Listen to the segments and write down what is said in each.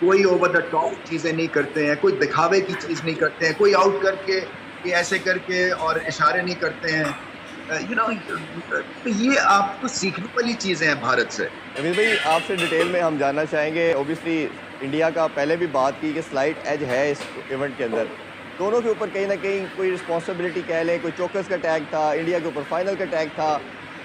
कोई over the top चीजें नहीं करते हैं, कोई दिखावे की चीज नहीं करते हैं, कोई आउट करके कि ऐसे करके और इशारे नहीं करते हैं। तो ये आपको सीखने वाली चीजें हैं भारत से। नवीद भाई, आपसे डिटेल में हम जानना चाहेंगे। ओबियसली इंडिया का पहले भी बात की कि स्लाइट एज है इस इवेंट के अंदर, दोनों के ऊपर कहीं ना कहीं कोई रिस्पॉन्सिबिलिटी कह लें, कोई चौकस का टैग था, इंडिया के ऊपर फाइनल का टैग था,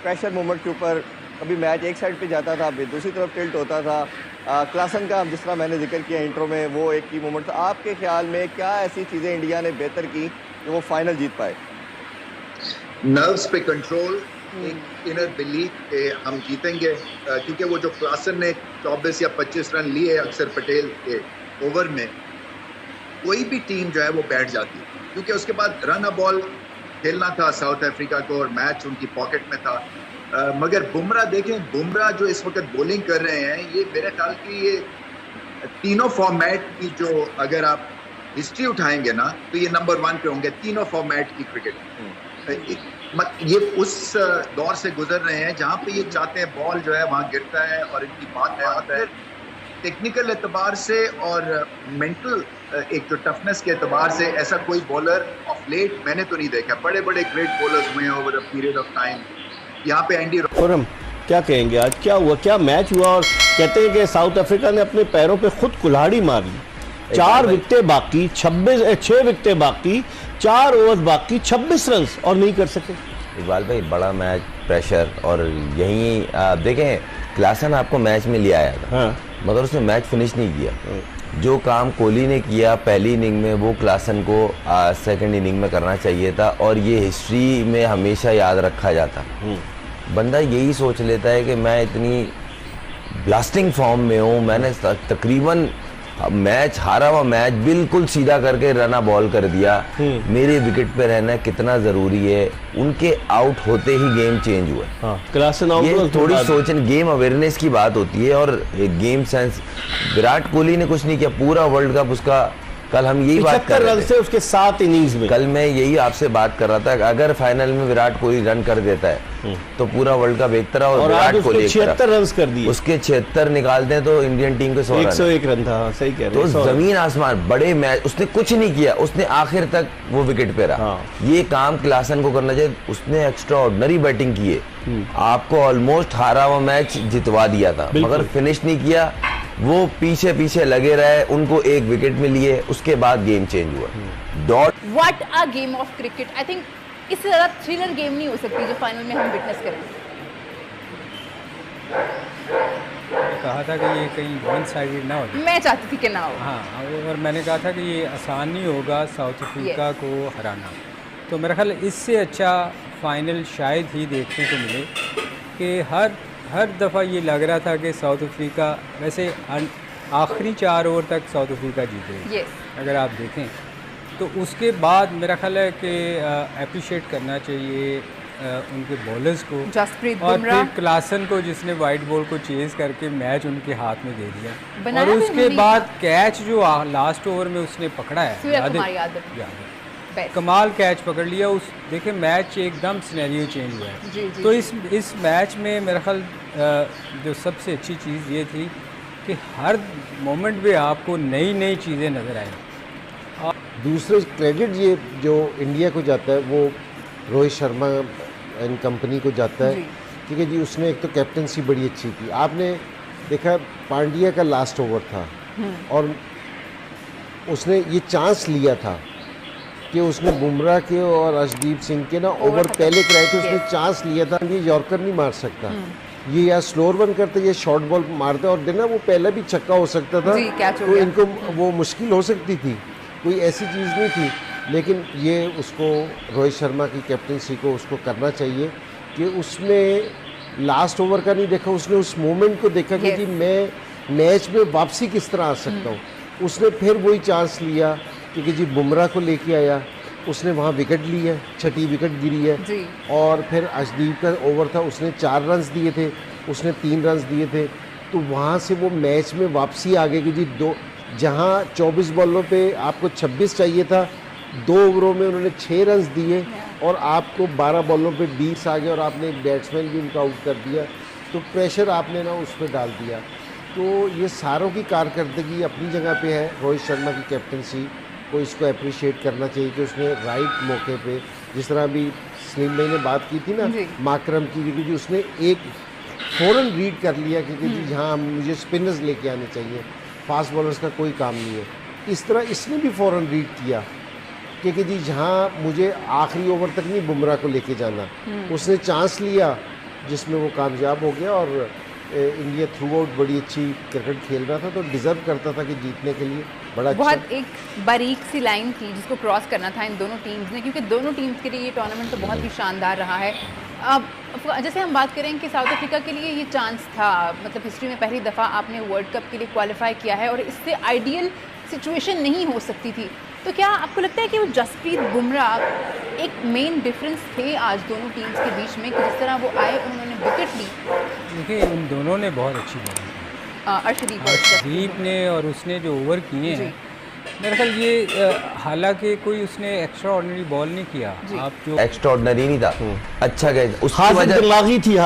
प्रेशर मोमेंट के ऊपर कभी मैच एक साइड पे जाता था, फिर दूसरी तरफ टिल्ट होता था। क्लासन का जिस तरह मैंने जिक्र किया इंट्रो में, वो एक की मोमेंट था। आपके ख्याल में क्या ऐसी चीज़ें इंडिया ने बेहतर की कि वो फाइनल जीत पाए? नर्व्स पे कंट्रोल, एक इनर बिलीफ के हम जीतेंगे, क्योंकि वो जो क्लासन ने 24 या 25 रन लिए अक्षर पटेल के ओवर में, कोई भी टीम जो है वो बैठ जाती, क्योंकि उसके बाद रन अ बॉल खेलना था साउथ अफ्रीका को और मैच उनकी पॉकेट में था। मगर बुमराह देखें, बुमराह जो इस वक्त बॉलिंग कर रहे हैं, ये मेरे ख्याल की ये तीनों फॉर्मेट की जो अगर आप हिस्ट्री उठाएंगे ना, तो ये नंबर 1 पे होंगे तीनों फॉर्मेट की क्रिकेट। ये उस दौर से गुजर रहे हैं जहां पे ये चाहते हैं बॉल जो है वहां गिरता है और इनकी बात है। टेक्निकल एतबार से और मेंटल एक जो टफनेस के एतबार से ऐसा कोई बॉलर ऑफ लेट मैंने तो नहीं देखा। बड़े बड़े ग्रेट बॉलर्स हुए हैं over a period of time. यहाँ पे एंडी खुर्रम, क्या कहेंगे आज क्या हुआ, क्या मैच हुआ? और कहते हैं कि साउथ अफ्रीका ने अपने पैरों पे खुद कुल्हाड़ी मार ली। 4 विकेटें बाकी, 6 विकेटें बाकी, 4 ओवर बाकी, 26 रन और नहीं कर सके। इकबाल भाई, बड़ा मैच, प्रेशर, और यहीं आप देखें क्लासन आपको मैच में ले आया था। हाँ। मगर उसने मैच फिनिश नहीं किया। जो काम कोहली ने किया पहली इनिंग में, वो क्लासन को सेकंड इनिंग में करना चाहिए था, और ये हिस्ट्री में हमेशा याद रखा जाता। बंदा यही सोच लेता है कि मैं इतनी ब्लास्टिंग फॉर्म में हूँ, मैंने तकरीबन मैच हारा हुआ मैच बिल्कुल सीधा करके रना बॉल कर दिया, मेरे विकेट पे रहना कितना जरूरी है। उनके आउट होते ही गेम चेंज हुआ। हाँ, ये थोड़ी सोचने, गेम अवेयरनेस की बात होती है और गेम सेंस। विराट कोहली ने कुछ नहीं किया पूरा वर्ल्ड कप उसका। कल हम यही बात कर रहे थे उसके 7 इनिंग्स में। कल मैं यही आपसे बात कर रहा था, अगर फाइनल में विराट कोहली रन कर देता है तो पूरा वर्ल्ड कप एक तरह और विराट कोहली 76 रन कर दिए। उसके 76 निकालते हैं तो इंडियन टीम के 101 रन था। सही कह रहे हैं। तो जमीन आसमान, बड़े मैच उसने कुछ नहीं किया, उसने आखिर तक वो विकेट पे रहा। ये काम क्लासन को करना चाहिए। उसने एक्स्ट्रा ऑर्डिनरी बैटिंग की है, आपको ऑलमोस्ट हारा हुआ मैच जितवा दिया था, मगर फिनिश नहीं किया। वो पीछे पीछे लगे रहे, उनको एक विकेट में लिए, उसके बाद गेम चेंज हुआ। What a game of cricket. I think इससे ज़्यादा थ्रिलर गेम नहीं हो सकती जो फाइनल में हम विटनेस करें। कहा था कि ये कहीं वन साइडेड ना हो। मैं चाहती थी कि ना हो। हाँ, और मैंने कहा था कि ये आसान नहीं होगा साउथ अफ्रीका को हराना। तो मेरा ख्याल इससे अच्छा फाइनल शायद ही देखने को मिले कि हर दफ़ा ये लग रहा था कि साउथ अफ्रीका, वैसे आखिरी 4 ओवर तक साउथ अफ्रीका जीते। अगर आप देखें तो उसके बाद मेरा ख्याल है कि अप्रिशिएट करना चाहिए उनके बॉलर्स को, और फिर क्लासन को जिसने वाइट बॉल को चेज़ करके मैच उनके हाथ में दे दिया। और उसके बाद कैच जो लास्ट ओवर में उसने पकड़ा है, याद है, कमाल कैच पकड़ लिया। उस देखे मैच एकदम सिनेरियो चेंज हुआ है। तो इस मैच में मेरा ख्याल जो सबसे अच्छी चीज़ ये थी कि हर मोमेंट पे आपको नई नई चीज़ें नज़र आई। दूसरे क्रेडिट ये जो इंडिया को जाता है वो रोहित शर्मा एंड कंपनी को जाता है। ठीक है जी, उसने एक तो कैप्टनसी बड़ी अच्छी की। आपने देखा पांड्या का लास्ट ओवर था और उसने ये चांस लिया था कि उसने बुमराह के और अर्शदीप सिंह के ना ओवर पहले कराए थे, उसने चांस लिया था। ये यॉर्कर नहीं मार सकता, ये या स्लोअर वन करते या शॉर्ट बॉल मारते, और देना वो पहला भी छक्का हो सकता था, तो इनको वो मुश्किल हो सकती थी, कोई ऐसी चीज़ नहीं थी। लेकिन ये उसको रोहित शर्मा की कैप्टनसी को उसको करना चाहिए कि उसने लास्ट ओवर का नहीं देखा, उसने उस मोमेंट को देखा कि जी मैं मैच में वापसी किस तरह आ सकता हूँ। उसने फिर वही चांस लिया क्योंकि जी बुमराह को लेके आया, उसने वहाँ विकेट ली है, 6ठी विकेट गिरी है जी। और फिर अर्शदीप का ओवर था, उसने 4 रन दिए थे, उसने 3 रन दिए थे। तो वहाँ से वो मैच में वापसी आ गई कि जी जहाँ 24 बॉलों पे आपको 26 चाहिए था, 2 ओवरों में उन्होंने 6 रन दिए और आपको 12 बॉलों पे 20 आ गए और आपने एक बैट्समैन भी उनका आउट कर दिया। तो प्रेशर आपने ना उस पर डाल दिया। तो ये सारों की कारकर्दगी अपनी जगह पे है। रोहित शर्मा की कैप्टनसी को इसको अप्रिशिएट करना चाहिए कि उसने राइट मौके पे, जिस तरह अभी सलीम भाई ने बात की थी ना माकरम की, क्योंकि जी उसने एक फ़ौरन रीड कर लिया क्योंकि जी हाँ मुझे स्पिनर्स लेके आने चाहिए, फास्ट बॉलर्स का कोई काम नहीं है। इस तरह इसने भी फ़ौरन रीड किया क्योंकि जी जहाँ मुझे आखिरी ओवर तक नहीं बुमराह को लेके जाना, उसने चांस लिया जिसमें वो कामयाब हो गया और इंडिया थ्रू आउट बड़ी अच्छी क्रिकेट खेल रहा था, तो डिज़र्व करता था कि जीतने के लिए बड़ा बहुत अच्छा। एक बारीक सी लाइन थी जिसको क्रॉस करना था इन दोनों टीम्स ने, क्योंकि दोनों टीम्स के लिए ये टूर्नामेंट तो बहुत ही शानदार रहा है। अब जैसे हम बात करें कि साउथ अफ्रीका के लिए ये चांस था, मतलब हिस्ट्री में पहली दफ़ा आपने वर्ल्ड कप के लिए क्वालिफाई किया है और इससे आइडियल सिचुएशन नहीं हो सकती थी। तो क्या आपको लगता है कि वो जसप्रीत बुमराह एक मेन डिफरेंस थे आज दोनों टीम्स के बीच में, कि जिस तरह वो आए उन्होंने विकेट ली? देखिए उन दोनों ने बहुत अच्छी बॉलिंग की, अर्शदीप ने और उसने जो ओवर किए हैं, मेरे ख्याल ये हालांकि कोई उसने एक्स्ट्रा ऑर्डिनरी बॉल नहीं किया, आप जो एक्स्ट्रा ऑर्डिनरी नहीं था, अच्छा कैच उसकी हाजिर वजह दिमागी थी,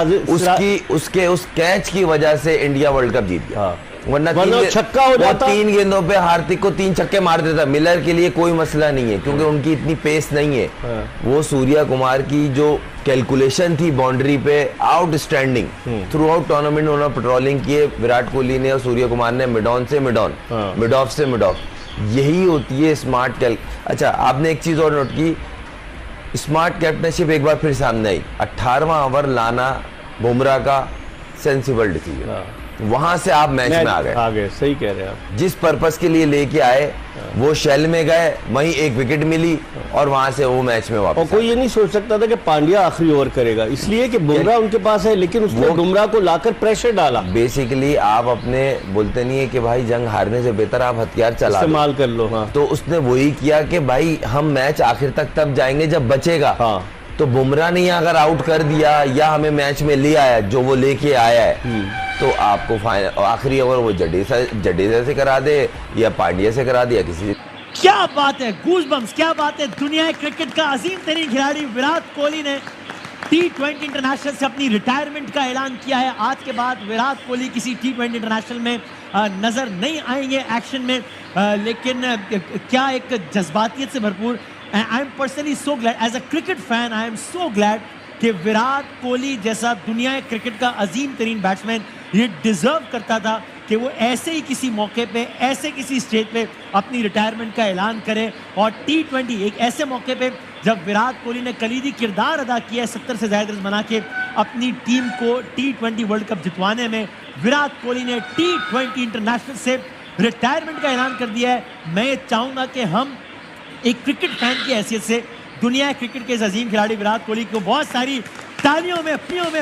उसके उस कैच की वजह से इंडिया वर्ल्ड कप जीत गया। वरना छक्का हो जाता, 3 गेंदों पे हार्दिक को 3 छक्के मार देता। मिलर के लिए कोई मसला नहीं है क्योंकि उनकी इतनी पेस नहीं है। वो सूर्या कुमार की जो कैलकुलेशन थी बाउंड्री पे आउटस्टैंडिंग, थ्रू आउट टूर्नामेंट उन्होंने पेट्रोलिंग किए विराट कोहली ने और सूर्य कुमार ने, मिड ऑन से मिड ऑन, मिड ऑफ से मिड ऑफ। यही होती है स्मार्ट कैल। अच्छा आपने एक चीज और नोट की, स्मार्ट कैप्टनशिप एक बार फिर सामने आई। 18वां ओवर लाना बुमराह का सेंसिबल डिसीजन, वहां से आप मैच में आ गए। सही कह रहे हैं आप। जिस पर्पस के लिए लेके आए वो शेल में गए, वहीं एक विकेट मिली और वहां से वो मैच में वापस। और कोई ये नहीं सोच सकता था कि पांड्या आखिरी ओवर करेगा, इसलिए कि बुमराह उनके पास है, लेकिन उसने बुमराह को लाकर प्रेशर डाला। बेसिकली आप अपने बोलते नहीं है कि भाई जंग हारने से बेहतर आप हथियार इस्तेमाल कर लो। हाँ। तो उसने वही किया कि भाई हम मैच आखिर तक तब जाएंगे जब बचेगा। हाँ। तो बुमराह ने अगर आउट कर दिया या हमें मैच में ले आया जो वो लेके आया है, तो आपको आखिरी ओवर वो जडेजा से करा दे या पांड्या से करा दे या किसी से। क्या बात है, गूज़बम्प्स, क्या बात है। दुनिया क्रिकेट का अजीम तरीन खिलाड़ी विराट कोहली ने T20 इंटरनेशनल से अपनी रिटायरमेंट का ऐलान किया है। आज के बाद विराट कोहली किसी T20 इंटरनेशनल में नजर नहीं आएंगे एक्शन में, लेकिन क्या एक जज्बातियत से भरपूर। I am personally so glad as a cricket fan, I am so glad कि विराट कोहली जैसा दुनिया क्रिकेट का अजीम तरीन बैट्समैन ये डिजर्व करता था कि वो ऐसे ही किसी मौके पे, ऐसे किसी स्टेज पे अपनी रिटायरमेंट का ऐलान करे। और T20 एक ऐसे मौके पे जब विराट कोहली ने कलीदी किरदार अदा किया है 70 से ज़्यादा रन बना के अपनी टीम को T20 वर्ल्ड कप जितवाने में, विराट कोहली ने T20 इंटरनेशनल से रिटायरमेंट का ऐलान कर दिया है। मैं चाहूँगा कि हम एक क्रिकेट फैन की हैसियत से दुनिया क्रिकेट के इस अजीम खिलाड़ी विराट कोहली को बहुत सारी तालियों में, अपनियों में,